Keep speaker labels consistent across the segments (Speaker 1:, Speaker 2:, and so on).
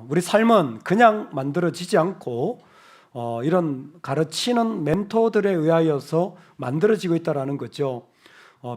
Speaker 1: 우리 삶은 그냥 만들어지지 않고 이런 가르치는 멘토들에 의하여서 만들어지고 있다는 거죠.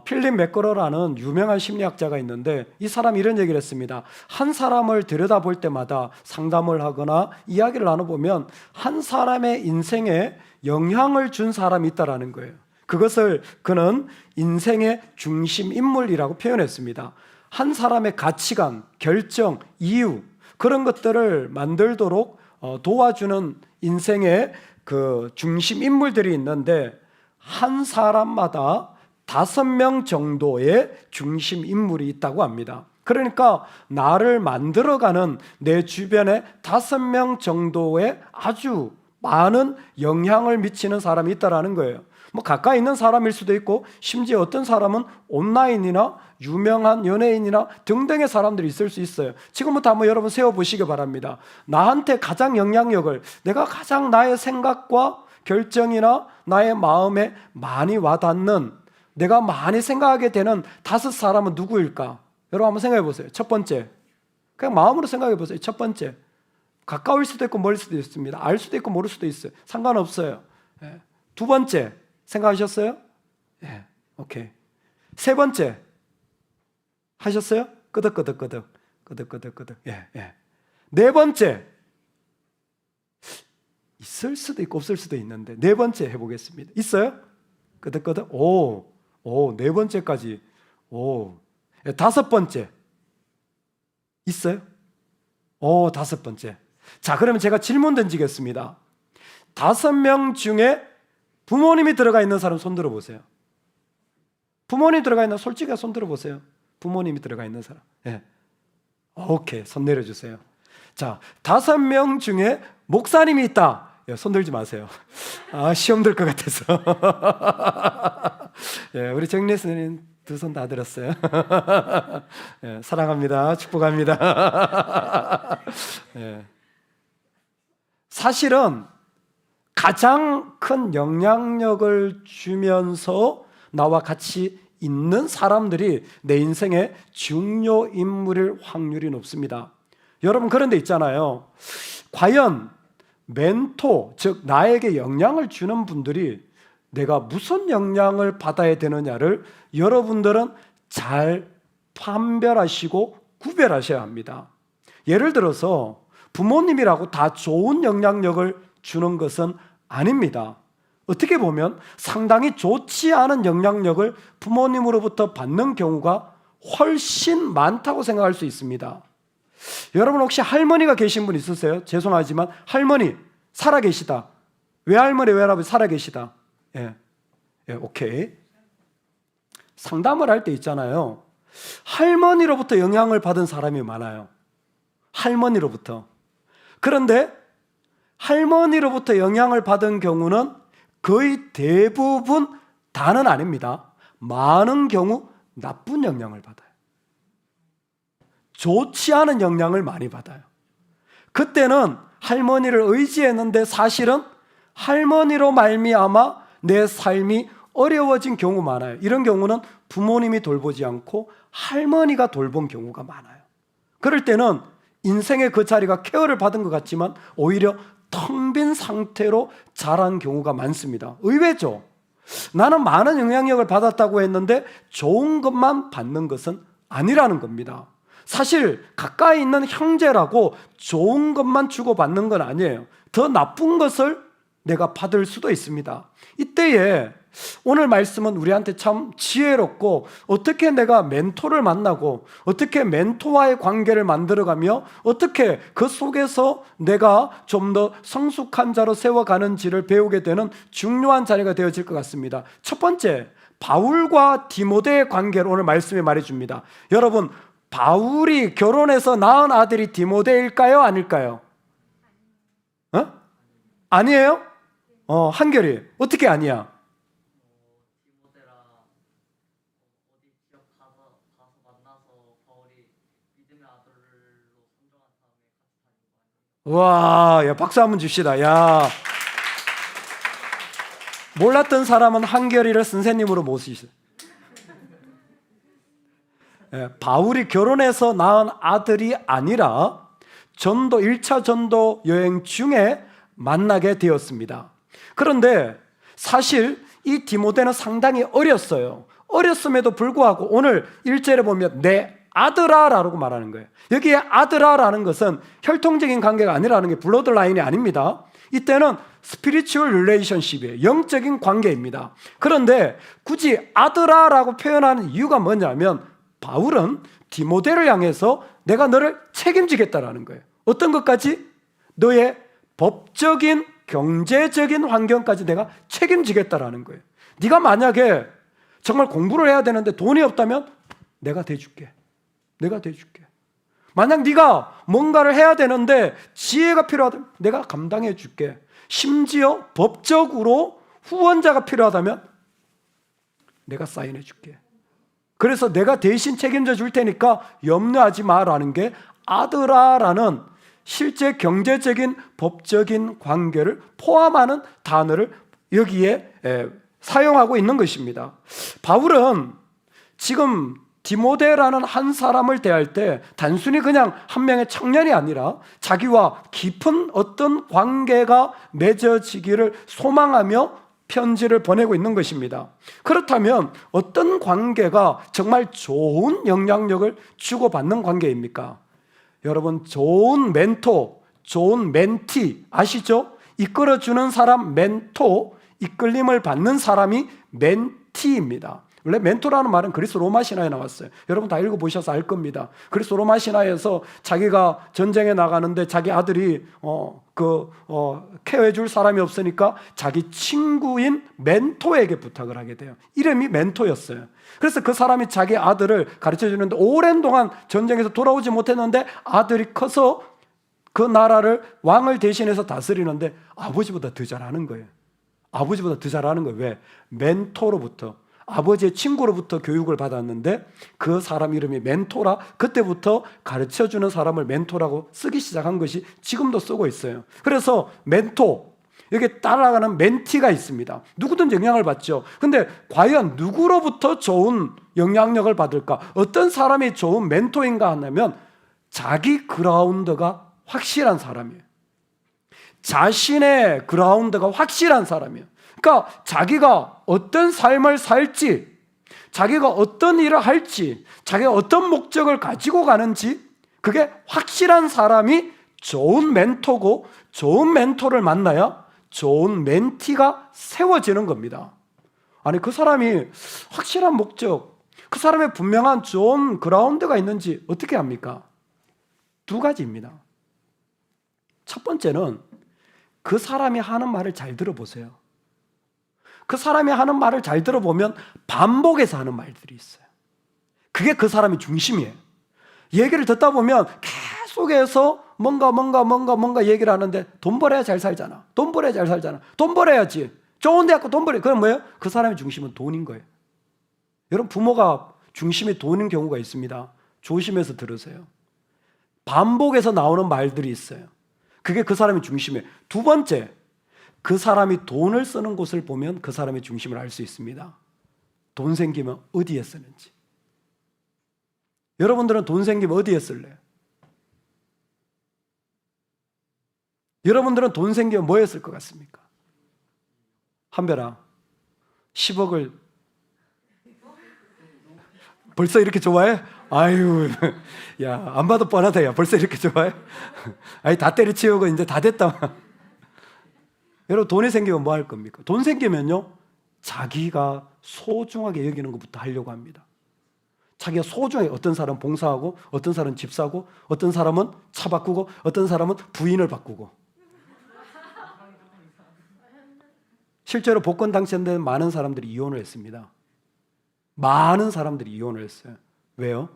Speaker 1: 필립 맥거러라는 유명한 심리학자가 있는데 이 사람이 이런 얘기를 했습니다. 한 사람을 들여다볼 때마다 상담을 하거나 이야기를 나눠보면 한 사람의 인생에 영향을 준 사람이 있다는 거예요. 그것을 그는 인생의 중심 인물이라고 표현했습니다. 한 사람의 가치관, 결정, 이유 그런 것들을 만들도록 도와주는 인생의 그 중심 인물들이 있는데 한 사람마다 5명 정도의 중심 인물이 있다고 합니다. 그러니까 나를 만들어가는 내 주변에 5명 정도의 아주 많은 영향을 미치는 사람이 있다는 거예요. 가까이 있는 사람일 수도 있고 심지어 어떤 사람은 온라인이나 유명한 연예인이나 등등의 사람들이 있을 수 있어요. 지금부터 한번 여러분 세워보시기 바랍니다. 나한테 가장 영향력을, 내가 가장 나의 생각과 결정이나 나의 마음에 많이 와닿는, 내가 많이 생각하게 되는 5사람은 누구일까? 여러분 한번 생각해 보세요. 첫 번째, 그냥 마음으로 생각해 보세요. 첫 번째, 가까울 수도 있고 멀을 수도 있습니다. 알 수도 있고 모를 수도 있어요. 상관없어요. 두 번째, 생각하셨어요? 예, 오케이. 세 번째, 하셨어요? 끄덕끄덕끄덕, 끄덕끄덕끄덕. 예. 네 번째, 있을 수도 있고 없을 수도 있는데 네 번째 해보겠습니다. 있어요? 끄덕끄덕. 네 번째까지. 예, 다섯 번째, 있어요? 5번째. 자, 그러면 제가 질문 던지겠습니다. 5명 중에 부모님이 들어가 있는 사람 손 들어보세요. 부모님 들어가 있는, 솔직히 손 들어보세요. 부모님이 들어가 있는 사람. 예. 오케이, 손 내려주세요. 자, 5명 중에 목사님이 있다. 예, 손 들지 마세요. 시험 들 것 같아서. 예, 우리 정리 선생님 2손 다 들었어요. 예, 사랑합니다. 축복합니다. 예. 사실은 가장 큰 영향력을 주면서 나와 같이 있는 사람들이 내 인생의 중요 인물일 확률이 높습니다. 여러분, 그런 데 있잖아요. 과연 멘토, 즉 나에게 영향을 주는 분들이 내가 무슨 영향을 받아야 되느냐를 여러분들은 잘 판별하시고 구별하셔야 합니다. 예를 들어서 부모님이라고 다 좋은 영향력을 주는 것은 아닙니다. 어떻게 보면 상당히 좋지 않은 영향력을 부모님으로부터 받는 경우가 훨씬 많다고 생각할 수 있습니다. 여러분 혹시 할머니가 계신 분 있으세요? 죄송하지만 할머니 살아계시다. 외할머니, 외할아버지 살아계시다. 예, 오케이. 상담을 할 때 있잖아요. 할머니로부터 영향을 받은 사람이 많아요. 할머니로부터. 그런데 할머니로부터 영향을 받은 경우는 거의 대부분, 다는 아닙니다. 많은 경우 나쁜 영향을 받아요. 좋지 않은 영향을 많이 받아요. 그때는 할머니를 의지했는데 사실은 할머니로 말미암아 내 삶이 어려워진 경우 많아요. 이런 경우는 부모님이 돌보지 않고 할머니가 돌본 경우가 많아요. 그럴 때는 인생의 그 자리가 케어를 받은 것 같지만 오히려 텅 빈 상태로 자란 경우가 많습니다. 의외죠? 나는 많은 영향력을 받았다고 했는데 좋은 것만 받는 것은 아니라는 겁니다. 사실 가까이 있는 형제라고 좋은 것만 주고받는 건 아니에요. 더 나쁜 것을 내가 받을 수도 있습니다. 이때에 오늘 말씀은 우리한테 참 지혜롭고, 어떻게 내가 멘토를 만나고 어떻게 멘토와의 관계를 만들어가며 어떻게 그 속에서 내가 좀 더 성숙한 자로 세워가는지를 배우게 되는 중요한 자리가 되어질 것 같습니다. 첫 번째, 바울과 디모데의 관계를 오늘 말씀이 말해줍니다. 여러분, 바울이 결혼해서 낳은 아들이 디모데일까요? 아닐까요? 아니에요? 한결이 어떻게 아니야?
Speaker 2: 디모데랑 어디 지역 가서 만나서 바울이 믿음의 아들로 선정한 다음에 같이 다닌 거 아니에요?
Speaker 1: 와, 야, 박수 한번 줍시다. 야, 몰랐던 사람은 한결이를 선생님으로 모시세요. 바울이 결혼해서 낳은 아들이 아니라 전도 1차 전도 여행 중에 만나게 되었습니다. 그런데 사실 이 디모데는 상당히 어렸어요. 어렸음에도 불구하고 오늘 1절에 보면 내 아들아라고 말하는 거예요. 여기에 아들아라는 것은 혈통적인 관계가 아니라는 게 블러드라인이 아닙니다. 이때는 스피리추얼 릴레이션십이에요. 영적인 관계입니다. 그런데 굳이 아들아라고 표현하는 이유가 뭐냐면 바울은 디모데를 향해서 내가 너를 책임지겠다라는 거예요. 어떤 것까지? 너의 법적인 경제적인 환경까지 내가 책임지겠다라는 거예요. 네가 만약에 정말 공부를 해야 되는데 돈이 없다면 내가 대줄게. 내가 대줄게. 만약 네가 뭔가를 해야 되는데 지혜가 필요하다면 내가 감당해 줄게. 심지어 법적으로 후원자가 필요하다면 내가 사인해 줄게. 그래서 내가 대신 책임져 줄 테니까 염려하지 마라는 게 아들아라는 실제 경제적인 법적인 관계를 포함하는 단어를 여기에 사용하고 있는 것입니다. 바울은 지금 디모데라는 한 사람을 대할 때 단순히 그냥 한 명의 청년이 아니라 자기와 깊은 어떤 관계가 맺어지기를 소망하며 편지를 보내고 있는 것입니다. 그렇다면 어떤 관계가 정말 좋은 영향력을 주고받는 관계입니까? 여러분, 좋은 멘토, 좋은 멘티 아시죠? 이끌어주는 사람 멘토, 이끌림을 받는 사람이 멘티입니다. 원래 멘토라는 말은 그리스 로마 신화에 나왔어요. 여러분 다 읽어보셔서 알 겁니다. 그리스 로마 신화에서 자기가 전쟁에 나가는데 자기 아들이 케어해 줄 사람이 없으니까 자기 친구인 멘토에게 부탁을 하게 돼요. 이름이 멘토였어요. 그래서 그 사람이 자기 아들을 가르쳐 주는데 오랜 동안 전쟁에서 돌아오지 못했는데 아들이 커서 그 나라를 왕을 대신해서 다스리는데 아버지보다 더 잘하는 거예요. 아버지보다 더 잘하는 거예요. 왜? 멘토로부터, 아버지의 친구로부터 교육을 받았는데 그 사람 이름이 멘토라. 그때부터 가르쳐주는 사람을 멘토라고 쓰기 시작한 것이 지금도 쓰고 있어요. 그래서 멘토, 여기 따라가는 멘티가 있습니다. 누구든 영향을 받죠. 근데 과연 누구로부터 좋은 영향력을 받을까? 어떤 사람이 좋은 멘토인가 하면 자기 그라운드가 확실한 사람이에요. 자신의 그라운드가 확실한 사람이에요. 그러니까 자기가 어떤 삶을 살지, 자기가 어떤 일을 할지, 자기가 어떤 목적을 가지고 가는지 그게 확실한 사람이 좋은 멘토고, 좋은 멘토를 만나야 좋은 멘티가 세워지는 겁니다. 아니, 그 사람이 확실한 목적, 그 사람의 분명한 좋은 그라운드가 있는지 어떻게 합니까? 두 가지입니다. 첫 번째는 그 사람이 하는 말을 잘 들어보세요. 그 사람이 하는 말을 잘 들어보면 반복해서 하는 말들이 있어요. 그게 그 사람의 중심이에요. 얘기를 듣다 보면 계속해서 뭔가 얘기를 하는데 돈 벌어야 잘 살잖아. 돈 벌어야 잘 살잖아. 돈 벌어야지. 좋은 데 갖고 돈 벌어야. 그건 뭐예요? 그 사람의 중심은 돈인 거예요. 여러분, 부모가 중심이 돈인 경우가 있습니다. 조심해서 들으세요. 반복해서 나오는 말들이 있어요. 그게 그 사람의 중심이에요. 두 번째, 그 사람이 돈을 쓰는 곳을 보면 그 사람의 중심을 알 수 있습니다. 돈 생기면 어디에 쓰는지. 여러분들은 돈 생기면 어디에 쓸래요? 여러분들은 돈 생기면 뭐에 쓸 것 같습니까? 한별아, 10억을 벌써 이렇게 좋아해? 아유, 야, 안 봐도 뻔하다. 야, 벌써 이렇게 좋아해? 아니, 다 때려치우고 이제 다 됐다. 여러분, 돈이 생기면 뭐 할 겁니까? 돈 생기면요, 자기가 소중하게 여기는 것부터 하려고 합니다. 자기가 소중하게, 어떤 사람은 봉사하고, 어떤 사람은 집 사고, 어떤 사람은 차 바꾸고, 어떤 사람은 부인을 바꾸고. 실제로 복권 당첨된 많은 사람들이 이혼을 했습니다. 많은 사람들이 이혼을 했어요. 왜요?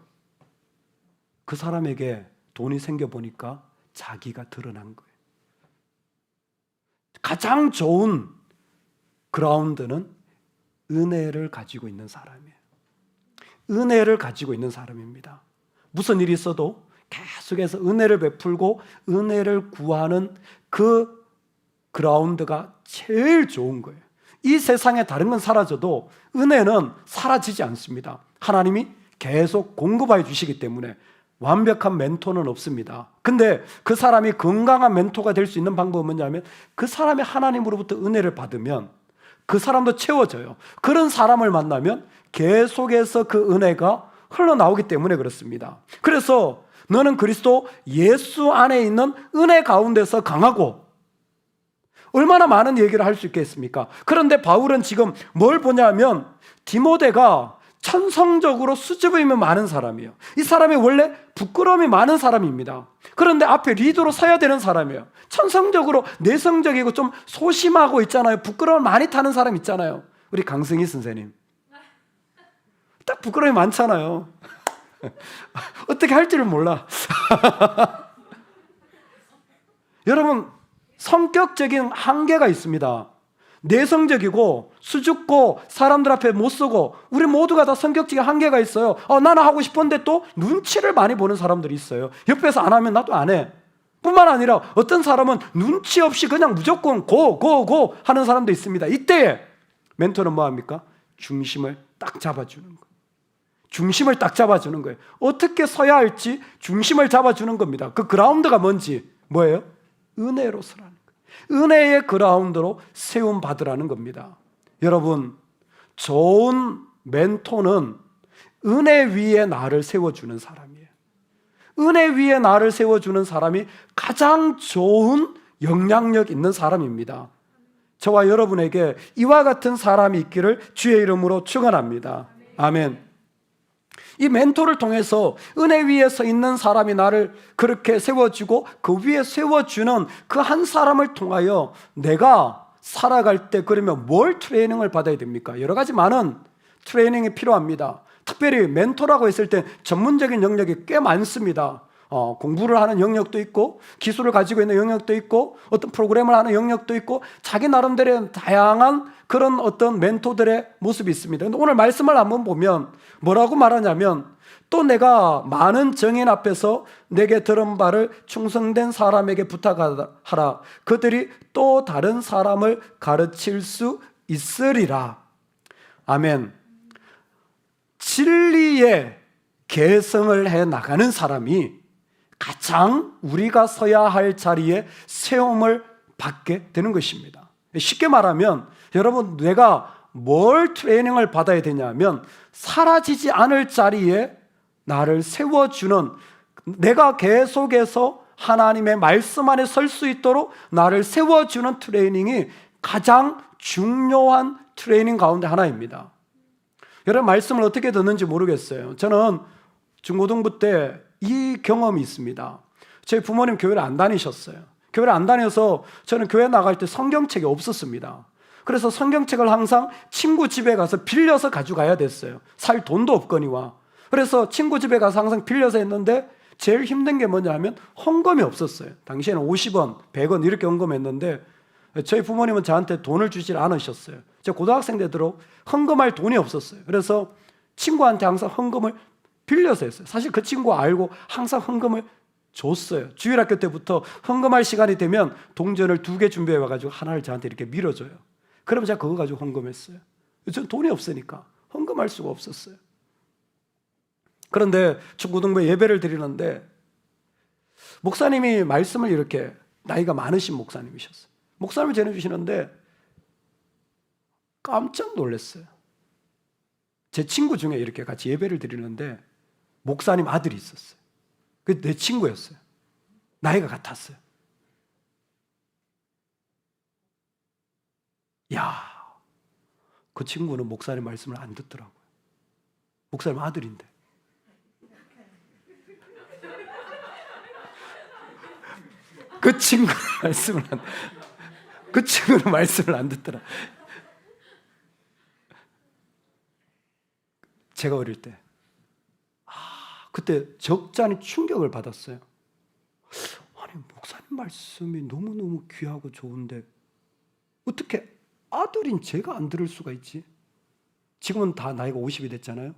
Speaker 1: 그 사람에게 돈이 생겨보니까 자기가 드러난 거예요. 가장 좋은 그라운드는 은혜를 가지고 있는 사람이에요. 은혜를 가지고 있는 사람입니다. 무슨 일이 있어도 계속해서 은혜를 베풀고 은혜를 구하는 그 그라운드가 제일 좋은 거예요. 이 세상에 다른 건 사라져도 은혜는 사라지지 않습니다. 하나님이 계속 공급해 주시기 때문에 완벽한 멘토는 없습니다. 근데 그 사람이 건강한 멘토가 될 수 있는 방법은 뭐냐면 그 사람이 하나님으로부터 은혜를 받으면 그 사람도 채워져요. 그런 사람을 만나면 계속해서 그 은혜가 흘러나오기 때문에 그렇습니다. 그래서 너는 그리스도 예수 안에 있는 은혜 가운데서 강하고, 얼마나 많은 얘기를 할 수 있겠습니까? 그런데 바울은 지금 뭘 보냐면 디모데가 천성적으로 수줍음이 많은 사람이에요. 이 사람이 원래 부끄러움이 많은 사람입니다. 그런데 앞에 리더로 서야 되는 사람이에요. 천성적으로 내성적이고 좀 소심하고 있잖아요. 부끄러움을 많이 타는 사람 있잖아요. 우리 강승희 선생님 딱 부끄러움이 많잖아요. 어떻게 할지를 몰라. 여러분, 성격적인 한계가 있습니다. 내성적이고 수줍고 사람들 앞에 못 서고, 우리 모두가 다 성격적인 한계가 있어요. 나는 하고 싶은데 또 눈치를 많이 보는 사람들이 있어요. 옆에서 안 하면 나도 안 해. 뿐만 아니라 어떤 사람은 눈치 없이 그냥 무조건 고 하는 사람도 있습니다. 이때에 멘토는 뭐합니까? 중심을 딱 잡아주는 거예요. 중심을 딱 잡아주는 거예요. 어떻게 서야 할지 중심을 잡아주는 겁니다. 그 그라운드가 뭔지 뭐예요? 은혜로 서라는 거예요. 은혜의 그라운드로 세움 받으라는 겁니다. 여러분, 좋은 멘토는 은혜 위에 나를 세워주는 사람이에요. 은혜 위에 나를 세워주는 사람이 가장 좋은 영향력 있는 사람입니다. 저와 여러분에게 이와 같은 사람이 있기를 주의 이름으로 축원합니다. 아멘. 이 멘토를 통해서 은혜 위에 서 있는 사람이 나를 그렇게 세워주고 그 위에 세워주는 그 한 사람을 통하여 내가 살아갈 때, 그러면 뭘 트레이닝을 받아야 됩니까? 여러 가지 많은 트레이닝이 필요합니다. 특별히 멘토라고 했을 때 전문적인 영역이 꽤 많습니다. 공부를 하는 영역도 있고, 기술을 가지고 있는 영역도 있고, 어떤 프로그램을 하는 영역도 있고, 자기 나름대로의 다양한 그런 어떤 멘토들의 모습이 있습니다. 근데 오늘 말씀을 한번 보면 뭐라고 말하냐면, 또 내가 많은 정인 앞에서 내게 들은 바를 충성된 사람에게 부탁하라. 그들이 또 다른 사람을 가르칠 수 있으리라. 아멘. 진리의 계승을 해 나가는 사람이 가장 우리가 서야 할 자리에 세움을 받게 되는 것입니다. 쉽게 말하면 여러분, 내가 뭘 트레이닝을 받아야 되냐면 사라지지 않을 자리에 나를 세워주는, 내가 계속해서 하나님의 말씀 안에 설 수 있도록 나를 세워주는 트레이닝이 가장 중요한 트레이닝 가운데 하나입니다. 여러분, 말씀을 어떻게 듣는지 모르겠어요. 저는 중고등부 때 이 경험이 있습니다. 저희 부모님 교회를 안 다니셨어요. 교회를 안 다녀서 저는 교회 나갈 때 성경책이 없었습니다. 그래서 성경책을 항상 친구 집에 가서 빌려서 가져가야 됐어요. 살 돈도 없거니와. 그래서 친구 집에 가서 항상 빌려서 했는데 제일 힘든 게 뭐냐면 헌금이 없었어요. 당시에는 50원, 100원 이렇게 헌금했는데 저희 부모님은 저한테 돈을 주질 않으셨어요. 제가 고등학생 되도록 헌금할 돈이 없었어요. 그래서 친구한테 항상 헌금을 빌려서 했어요. 사실 그 친구가 알고 항상 헌금을 줬어요. 주일학교 때부터 헌금할 시간이 되면 동전을 2개 준비해 와가지고 하나를 저한테 이렇게 밀어줘요. 그러면 제가 그거 가지고 헌금했어요. 전 돈이 없으니까 헌금할 수가 없었어요. 그런데 중고등부에 예배를 드리는데 목사님이 말씀을 이렇게, 나이가 많으신 목사님이셨어요. 목사님을 전해주시는데 깜짝 놀랐어요. 제 친구 중에 이렇게 같이 예배를 드리는데 목사님 아들이 있었어요. 그 내 친구였어요. 나이가 같았어요. 야, 그 친구는 목사님 말씀을 안 듣더라고요. 목사님 아들인데. 그 친구는 말씀을 안 듣더라. 제가 어릴 때 그때 적잖이 충격을 받았어요. 아니, 목사님 말씀이 너무너무 귀하고 좋은데 어떻게 아들인 제가 안 들을 수가 있지? 지금은 다 나이가 50이 됐잖아요.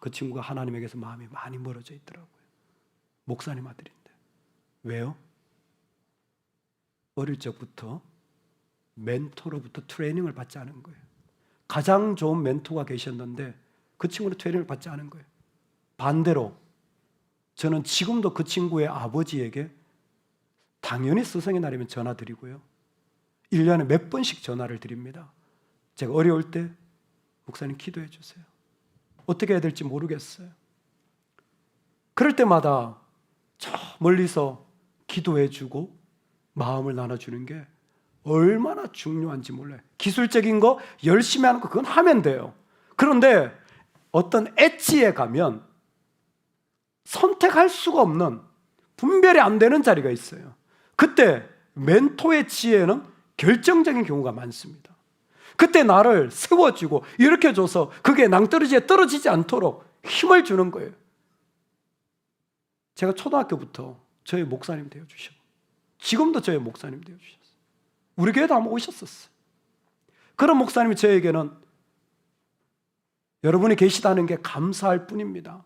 Speaker 1: 그 친구가 하나님에게서 마음이 많이 멀어져 있더라고요. 목사님 아들인데. 왜요? 어릴 적부터 멘토로부터 트레이닝을 받지 않은 거예요. 가장 좋은 멘토가 계셨는데 그 친구는 트레이닝을 받지 않은 거예요. 반대로 저는 지금도 그 친구의 아버지에게 당연히 스승의 날이면 전화 드리고요. 1년에 몇 번씩 전화를 드립니다. 제가 어려울 때 목사님 기도해 주세요. 어떻게 해야 될지 모르겠어요. 그럴 때마다 저 멀리서 기도해 주고 마음을 나눠주는 게 얼마나 중요한지 몰라요. 기술적인 거 열심히 하는 거 그건 하면 돼요. 그런데 어떤 엣지에 가면 선택할 수가 없는, 분별이 안 되는 자리가 있어요. 그때 멘토의 지혜는 결정적인 경우가 많습니다. 그때 나를 세워주고 일으켜줘서 그게 낭떠러지에 떨어지지 않도록 힘을 주는 거예요. 제가 초등학교부터 저희 목사님 되어주셨고 지금도 저희 목사님 되어주셨어요. 우리 교회도 한번 오셨었어요. 그런 목사님이 저에게는 여러분이 계시다는 게 감사할 뿐입니다.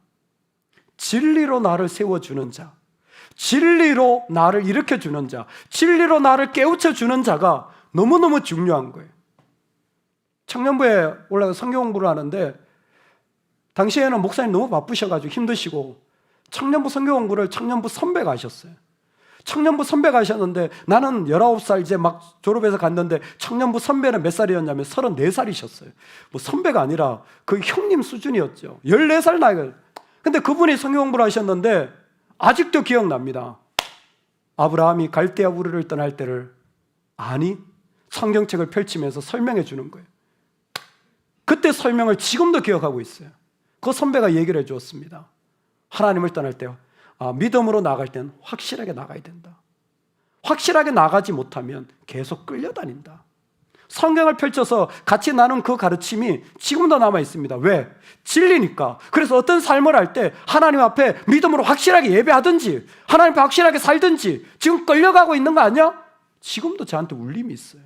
Speaker 1: 진리로 나를 세워주는 자, 진리로 나를 일으켜주는 자, 진리로 나를 깨우쳐주는 자가 너무너무 중요한 거예요. 청년부에 올라가 성경 공부를 하는데 당시에는 목사님 너무 바쁘셔가지고 힘드시고 청년부 성경 공부를 청년부 선배가 하셨어요. 청년부 선배가 하셨는데 나는 19살 이제 막 졸업해서 갔는데 청년부 선배는 몇 살이었냐면 34살이셨어요. 뭐 선배가 아니라 그 형님 수준이었죠. 14살 나이가. 근데 그분이 성경 공부를 하셨는데 아직도 기억납니다. 아브라함이 갈대아 우르를 떠날 때를 아니 성경책을 펼치면서 설명해 주는 거예요. 그때 설명을 지금도 기억하고 있어요. 그 선배가 얘기를 해 주었습니다. 하나님을 떠날 때 믿음으로 나갈 때는 확실하게 나가야 된다. 확실하게 나가지 못하면 계속 끌려다닌다. 성경을 펼쳐서 같이 나눈 그 가르침이 지금도 남아 있습니다. 왜? 진리니까. 그래서 어떤 삶을 할 때 하나님 앞에 믿음으로 확실하게 예배하든지 하나님 앞에 확실하게 살든지 지금 끌려가고 있는 거 아니야? 지금도 저한테 울림이 있어요.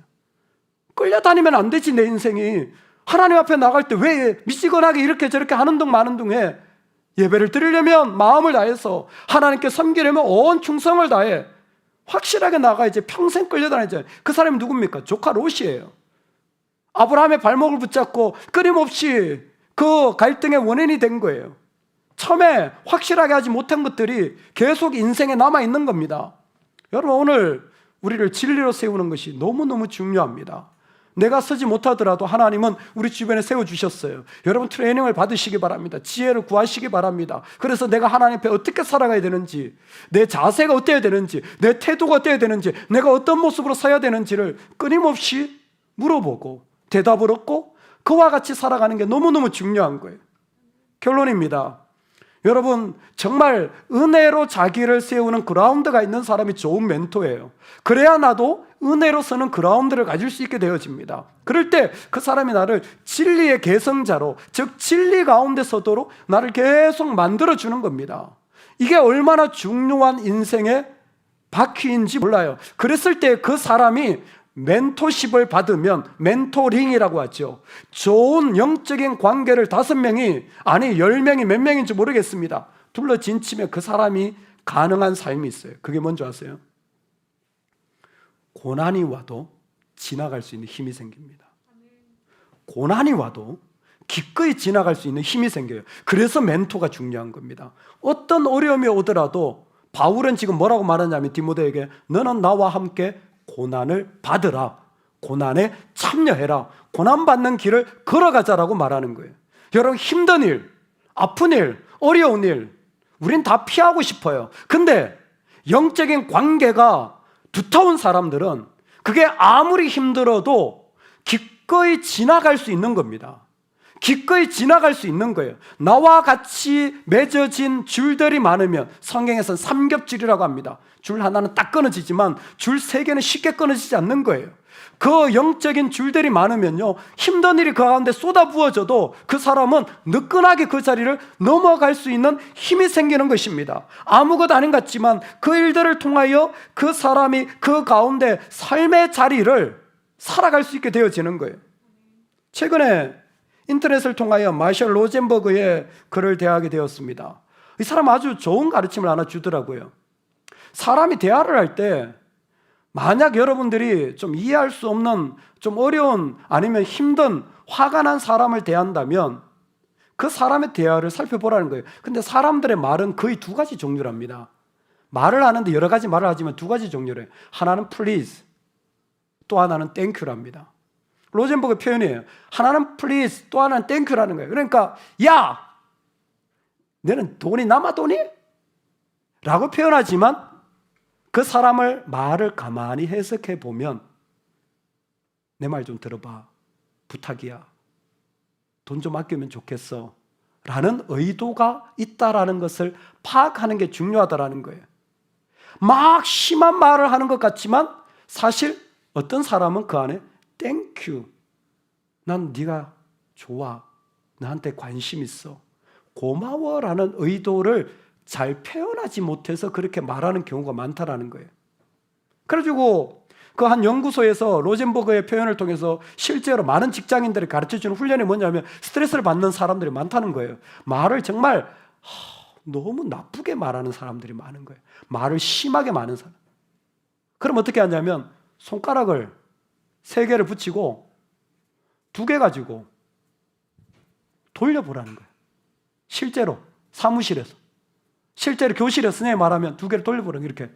Speaker 1: 끌려다니면 안 되지. 내 인생이 하나님 앞에 나갈 때 왜 미지근하게 이렇게 저렇게 하는 둥 마는 둥해. 예배를 드리려면 마음을 다해서 하나님께 섬기려면 온 충성을 다해 확실하게 나가야지. 평생 끌려다니지. 그 사람이 누굽니까? 조카 롯이에요. 아브라함의 발목을 붙잡고 끊임없이 그 갈등의 원인이 된 거예요. 처음에 확실하게 하지 못한 것들이 계속 인생에 남아있는 겁니다. 여러분 오늘 우리를 진리로 세우는 것이 너무너무 중요합니다. 내가 서지 못하더라도 하나님은 우리 주변에 세워주셨어요. 여러분 트레이닝을 받으시기 바랍니다. 지혜를 구하시기 바랍니다. 그래서 내가 하나님 앞에 어떻게 살아가야 되는지, 내 자세가 어때야 되는지, 내 태도가 어때야 되는지, 내가 어떤 모습으로 서야 되는지를 끊임없이 물어보고 대답을 얻고 그와 같이 살아가는 게 너무너무 중요한 거예요. 결론입니다. 여러분 정말 은혜로 자기를 세우는 그라운드가 있는 사람이 좋은 멘토예요. 그래야 나도 은혜로 서는 그라운드를 가질 수 있게 되어집니다. 그럴 때 그 사람이 나를 진리의 계승자로, 즉 진리 가운데 서도록 나를 계속 만들어주는 겁니다. 이게 얼마나 중요한 인생의 바퀴인지 몰라요. 그랬을 때 그 사람이 멘토십을 받으면, 멘토링이라고 하죠. 좋은 영적인 관계를 5명이 아니 10명이 몇 명인지 모르겠습니다. 둘러진치면 그 사람이 가능한 삶이 있어요. 그게 뭔지 아세요? 고난이 와도 지나갈 수 있는 힘이 생깁니다. 고난이 와도 기꺼이 지나갈 수 있는 힘이 생겨요. 그래서 멘토가 중요한 겁니다. 어떤 어려움이 오더라도 바울은 지금 뭐라고 말하냐면 디모데에게 너는 나와 함께 고난을 받으라. 고난에 참여해라. 고난받는 길을 걸어가자라고 말하는 거예요. 여러분 힘든 일, 아픈 일, 어려운 일 우린 다 피하고 싶어요. 근데 영적인 관계가 두터운 사람들은 그게 아무리 힘들어도 기꺼이 지나갈 수 있는 겁니다. 기꺼이 지나갈 수 있는 거예요. 나와 같이 맺어진 줄들이 많으면 성경에서는 삼겹줄이라고 합니다. 줄 하나는 딱 끊어지지만 줄 3개는 쉽게 끊어지지 않는 거예요. 그 영적인 줄들이 많으면요 힘든 일이 그 가운데 쏟아부어져도 그 사람은 느끈하게 그 자리를 넘어갈 수 있는 힘이 생기는 것입니다. 아무것도 아닌 것 같지만 그 일들을 통하여 그 사람이 그 가운데 삶의 자리를 살아갈 수 있게 되어지는 거예요. 최근에 인터넷을 통하여 마셜 로젠버그의 글을 대하게 되었습니다. 이 사람 아주 좋은 가르침을 하나 주더라고요. 사람이 대화를 할 때 만약 여러분들이 좀 이해할 수 없는 좀 어려운 아니면 힘든 화가 난 사람을 대한다면 그 사람의 대화를 살펴보라는 거예요. 근데 사람들의 말은 거의 두 가지 종류랍니다. 말을 하는데 여러 가지 말을 하지만 두 가지 종류래요. 하나는 please, 또 하나는 thank you랍니다. 로젠버그의 표현이에요. 하나는 please, 또 하나는 thank you라는 거예요. 그러니까 야, 너는 돈이 남아 돈이? 라고 표현하지만 그 사람을 말을 가만히 해석해 보면 내 말 좀 들어봐. 부탁이야. 돈 좀 아끼면 좋겠어. 라는 의도가 있다라는 것을 파악하는 게 중요하다라는 거예요. 막 심한 말을 하는 것 같지만 사실 어떤 사람은 그 안에 Thank you. 난 네가 좋아. 나한테 관심 있어. 고마워라는 의도를 잘 표현하지 못해서 그렇게 말하는 경우가 많다라는 거예요. 그래가지고 그 한 연구소에서 로젠버그의 표현을 통해서 실제로 많은 직장인들이 가르쳐주는 훈련이 뭐냐면 스트레스를 받는 사람들이 많다는 거예요. 말을 정말 너무 나쁘게 말하는 사람들이 많은 거예요. 말을 심하게 많은 사람. 그럼 어떻게 하냐면 손가락을 3개를 붙이고 2개 가지고 돌려보라는 거예요. 실제로 사무실에서, 실제로 교실에서 선생님이 말하면 2개를 돌려보라는 거예요. 이렇게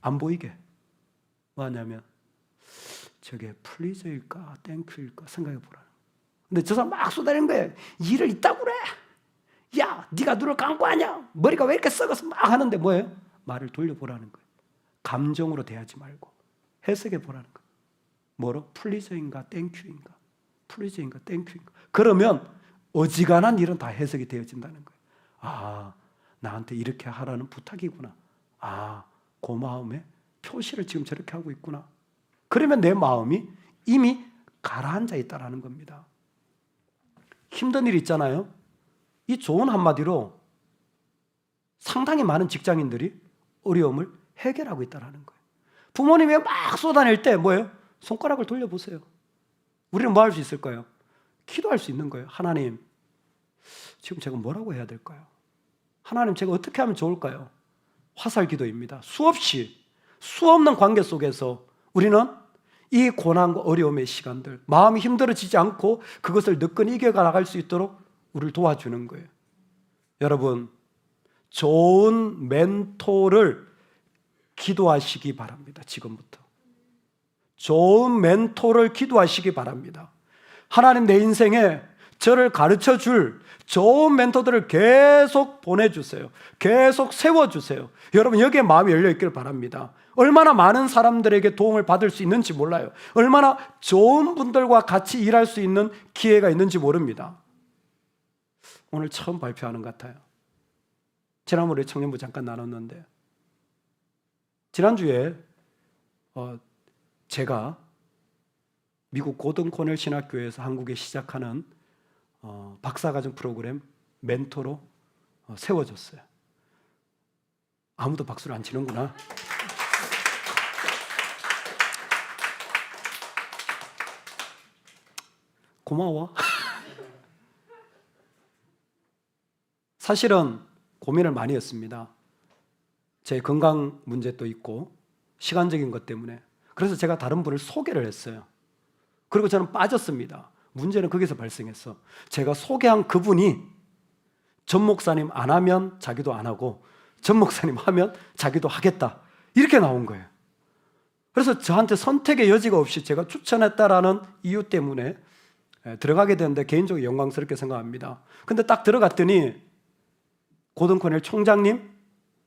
Speaker 1: 안 보이게. 뭐하냐면 저게 플리즈일까 땡큐일까 생각해 보라는 거예요. 근데 저 사람 막 쏟아내는 거예요. 일을 있다고 그래. 야, 네가 눈을 감고 하냐? 머리가 왜 이렇게 썩어서 막 하는데 뭐예요? 말을 돌려보라는 거예요. 감정으로 대하지 말고 해석해 보라는 거예요. 뭐로? 플리즈인가 땡큐인가? 플리즈인가 땡큐인가? 그러면 어지간한 일은 다 해석이 되어진다는 거예요. 아, 나한테 이렇게 하라는 부탁이구나. 아, 고마움의 표시를 지금 저렇게 하고 있구나. 그러면 내 마음이 이미 가라앉아 있다라는 겁니다. 힘든 일 있잖아요. 이 좋은 한마디로 상당히 많은 직장인들이 어려움을 해결하고 있다는 거예요. 부모님이 막 쏟아낼 때 뭐예요? 손가락을 돌려보세요. 우리는 뭐 할 수 있을까요? 기도할 수 있는 거예요. 하나님, 지금 제가 뭐라고 해야 될까요? 하나님, 제가 어떻게 하면 좋을까요? 화살 기도입니다. 수없이 수 없는 관계 속에서 우리는 이 고난과 어려움의 시간들, 마음이 힘들어지지 않고 그것을 느끼니 이겨가 나갈 수 있도록 우리를 도와주는 거예요. 여러분, 좋은 멘토를 기도하시기 바랍니다. 지금부터. 좋은 멘토를 기도하시기 바랍니다. 하나님, 내 인생에 저를 가르쳐 줄 좋은 멘토들을 계속 보내주세요. 계속 세워주세요. 여러분, 여기에 마음이 열려있기를 바랍니다. 얼마나 많은 사람들에게 도움을 받을 수 있는지 몰라요. 얼마나 좋은 분들과 같이 일할 수 있는 기회가 있는지 모릅니다. 오늘 처음 발표하는 것 같아요. 지난번에 청년부 잠깐 나눴는데 지난주에 제가 미국 고든 코넬 신학교에서 한국에 시작하는 박사과정 프로그램 멘토로 세워졌어요. 아무도 박수를 안 치는구나. 고마워. 사실은 고민을 많이 했습니다. 제 건강 문제도 있고 시간적인 것 때문에. 그래서 제가 다른 분을 소개를 했어요. 그리고 저는 빠졌습니다. 문제는 거기서 발생했어. 제가 소개한 그분이 전 목사님 안 하면 자기도 안 하고 전 목사님 하면 자기도 하겠다. 이렇게 나온 거예요. 그래서 저한테 선택의 여지가 없이 제가 추천했다라는 이유 때문에 들어가게 되는데 개인적으로 영광스럽게 생각합니다. 근데 딱 들어갔더니 고든 코넬 총장님,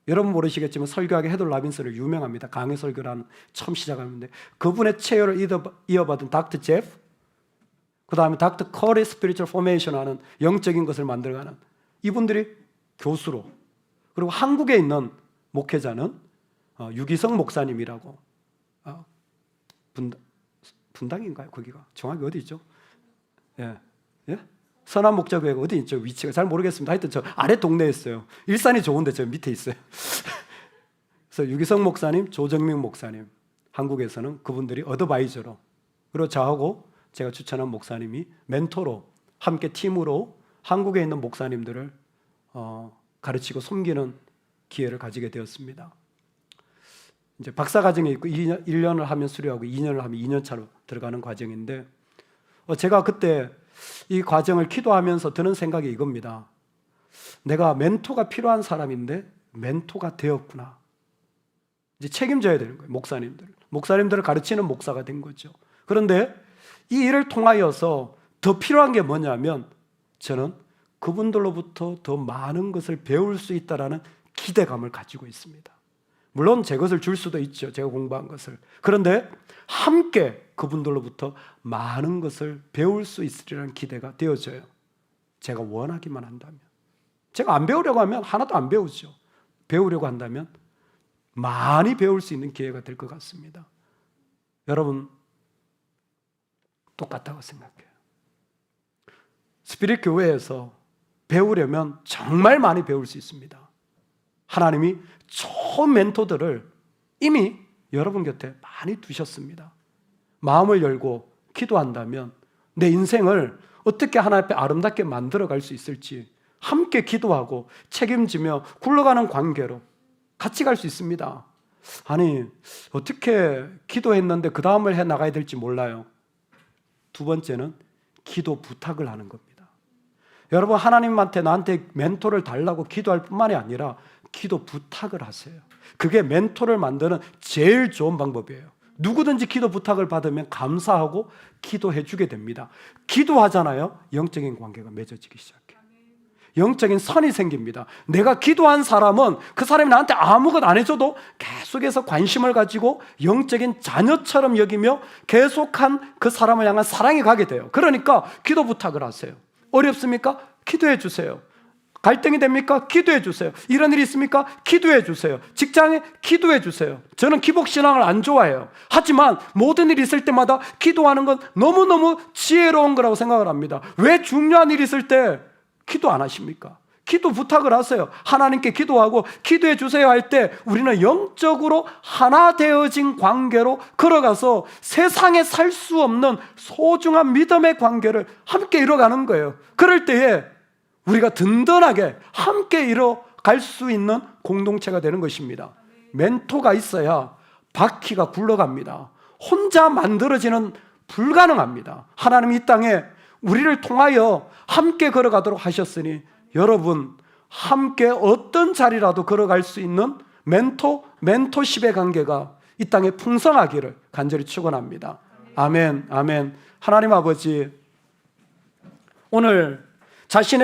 Speaker 1: 여러분 모르시겠지만 설교하기 헤더 라빈스를 유명합니다. 강해 설교라는 처음 시작하는데 그분의 체어를 이어받은 닥터 제프, 그 다음에 닥터 커리 스피리추얼 포메이션 하는 영적인 것을 만들어가는 이분들이 교수로, 그리고 한국에 있는 목회자는 유기성 목사님이라고, 분당인가요? 거기가 정확히 어디 있죠? 예, 예? 선한 목자교회가 어디 있죠? 위치가 잘 모르겠습니다. 하여튼 저 아래 동네에 있어요. 일산이 좋은데 저 밑에 있어요. 그래서 유기성 목사님, 조정민 목사님, 한국에서는 그분들이 어드바이저로, 그리고 저하고 제가 추천한 목사님이 멘토로 함께 팀으로 한국에 있는 목사님들을 가르치고 섬기는 기회를 가지게 되었습니다. 이제 박사 과정에 있고 1년을 하면 수료하고 2년을 하면 2년 차로 들어가는 과정인데 제가 그때 이 과정을 기도하면서 드는 생각이 이겁니다. 내가 멘토가 필요한 사람인데 멘토가 되었구나. 이제 책임져야 되는 거예요. 목사님들을 가르치는 목사가 된 거죠. 그런데 이 일을 통하여서 더 필요한 게 뭐냐면 저는 그분들로부터 더 많은 것을 배울 수 있다라는 기대감을 가지고 있습니다. 물론 제 것을 줄 수도 있죠. 제가 공부한 것을. 그런데 함께 그분들로부터 많은 것을 배울 수 있으리라는 기대가 되어져요. 제가 원하기만 한다면. 제가 안 배우려고 하면 하나도 안 배우죠. 배우려고 한다면 많이 배울 수 있는 기회가 될 것 같습니다. 여러분 똑같다고 생각해요. 스피릿 교회에서 배우려면 정말 많이 배울 수 있습니다. 하나님이 좋은 멘토들을 이미 여러분 곁에 많이 두셨습니다. 마음을 열고 기도한다면 내 인생을 어떻게 하나님 앞에 아름답게 만들어갈 수 있을지 함께 기도하고 책임지며 굴러가는 관계로 같이 갈 수 있습니다. 아니 어떻게 기도했는데 그 다음을 해나가야 될지 몰라요. 두 번째는 기도 부탁을 하는 겁니다. 여러분 하나님한테 나한테 멘토를 달라고 기도할 뿐만이 아니라 기도 부탁을 하세요. 그게 멘토를 만드는 제일 좋은 방법이에요. 누구든지 기도 부탁을 받으면 감사하고 기도해 주게 됩니다. 기도하잖아요. 영적인 관계가 맺어지기 시작해요. 영적인 선이 생깁니다. 내가 기도한 사람은 그 사람이 나한테 아무것도 안 해줘도 계속해서 관심을 가지고 영적인 자녀처럼 여기며 계속한 그 사람을 향한 사랑이 가게 돼요. 그러니까 기도 부탁을 하세요. 어렵습니까? 기도해 주세요. 갈등이 됩니까? 기도해 주세요. 이런 일이 있습니까? 기도해 주세요. 직장에 기도해 주세요. 저는 기복신앙을 안 좋아해요. 하지만 모든 일이 있을 때마다 기도하는 건 너무너무 지혜로운 거라고 생각을 합니다. 왜 중요한 일이 있을 때 기도 안 하십니까? 기도 부탁을 하세요. 하나님께 기도하고 기도해 주세요 할 때 우리는 영적으로 하나 되어진 관계로 걸어가서 세상에 살 수 없는 소중한 믿음의 관계를 함께 이뤄가는 거예요. 그럴 때에 우리가 든든하게 함께 이뤄갈 수 있는 공동체가 되는 것입니다. 멘토가 있어야 바퀴가 굴러갑니다. 혼자 만들어지는 불가능합니다. 하나님이 이 땅에 우리를 통하여 함께 걸어가도록 하셨으니 여러분 함께 어떤 자리라도 걸어갈 수 있는 멘토십의 관계가 이 땅에 풍성하기를 간절히 축원합니다. 아멘, 아멘. 하나님 아버지, 오늘 자신의